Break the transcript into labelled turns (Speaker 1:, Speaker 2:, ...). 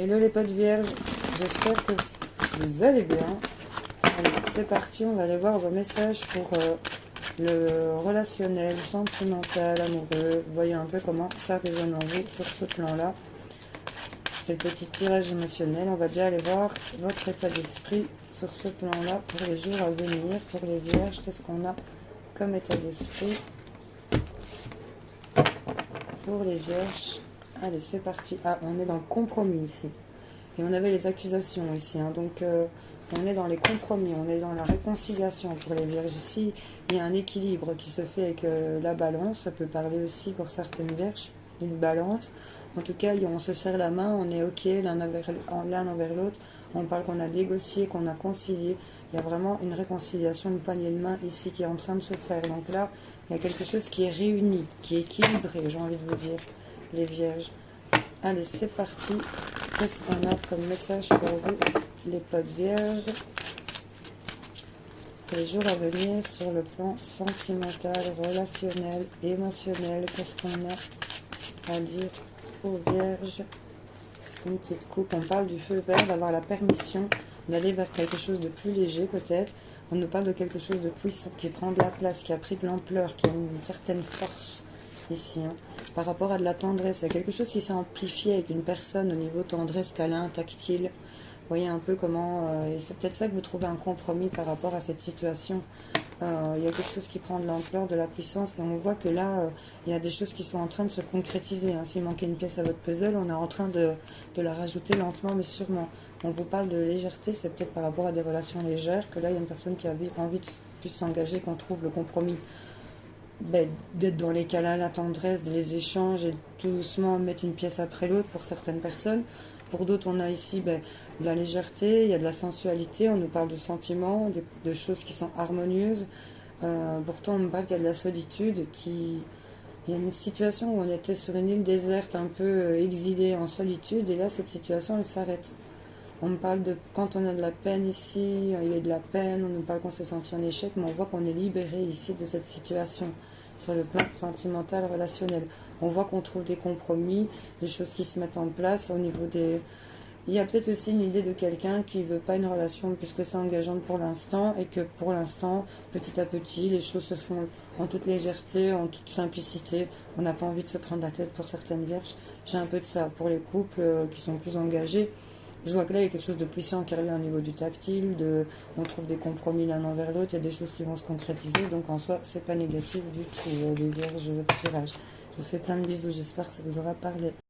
Speaker 1: Hello les potes vierges, j'espère que vous allez bien. Allez, c'est parti, on va aller voir vos messages pour le relationnel, sentimental, amoureux. Voyez un peu comment ça résonne en vous sur ce plan-là. C'est le petit tirage émotionnel. On va déjà aller voir votre état d'esprit sur ce plan-là pour les jours à venir. Pour les vierges, qu'est-ce qu'on a comme état d'esprit pour les vierges? Allez, c'est parti. Ah, on est dans le compromis ici. Et on avait les accusations ici. Hein. Donc, on est dans les compromis. On est dans la réconciliation pour les vierges. Ici, il y a un équilibre qui se fait avec la balance. Ça peut parler aussi pour certaines vierges d'une balance. En tout cas, on se serre la main. On est OK l'un envers l'autre. On parle qu'on a négocié, qu'on a concilié. Il y a vraiment une réconciliation, une poignée de main ici qui est en train de se faire. Donc là, il y a quelque chose qui est réuni, qui est équilibré, j'ai envie de vous dire, les vierges. Allez, c'est parti. Qu'est-ce qu'on a comme message pour vous, les potes vierges? Les jours à venir sur le plan sentimental, relationnel, émotionnel. Qu'est-ce qu'on a à dire aux vierges? Une petite coupe. On parle du feu vert, d'avoir la permission d'aller vers quelque chose de plus léger peut-être. On nous parle de quelque chose de puissant qui prend de la place, qui a pris de l'ampleur, qui a une certaine force ici. Hein. Par rapport à de la tendresse, il y a quelque chose qui s'est amplifié avec une personne au niveau tendresse, câlin, tactile. Vous voyez un peu comment... et c'est peut-être ça que vous trouvez un compromis par rapport à cette situation. Il y a quelque chose qui prend de l'ampleur, de la puissance. Et on voit que là, il y a des choses qui sont en train de se concrétiser. Hein. S'il manquait une pièce à votre puzzle, on est en train de la rajouter lentement mais sûrement. On vous parle de légèreté, c'est peut-être par rapport à des relations légères. Que là, il y a une personne qui a envie de plus s'engager, qu'on trouve le compromis. D'être dans les câlins, la tendresse, les échanges et doucement mettre une pièce après l'autre pour certaines personnes. Pour d'autres, on a ici de la légèreté, il y a de la sensualité, on nous parle de sentiments, de choses qui sont harmonieuses. Pourtant, on nous parle qu'il y a de la solitude, il y a une situation où on était sur une île déserte, un peu exilé en solitude, et là, cette situation, elle s'arrête. On me parle de quand on a de la peine ici, il y a de la peine, on nous parle qu'on s'est senti en échec, mais on voit qu'on est libéré ici de cette situation, sur le plan sentimental, relationnel. On voit qu'on trouve des compromis, des choses qui se mettent en place au niveau des... Il y a peut-être aussi une idée de quelqu'un qui ne veut pas une relation plus que ça engageante pour l'instant, et que pour l'instant, petit à petit, les choses se font en toute légèreté, en toute simplicité. On n'a pas envie de se prendre la tête pour certaines vierges. J'ai un peu de ça pour les couples qui sont plus engagés. Je vois que là, il y a quelque chose de puissant qui revient au niveau du tactile, on trouve des compromis l'un envers l'autre, il y a des choses qui vont se concrétiser, donc en soi, c'est pas négatif du tout, les vierges tirage. Je vous fais plein de bisous, j'espère que ça vous aura parlé.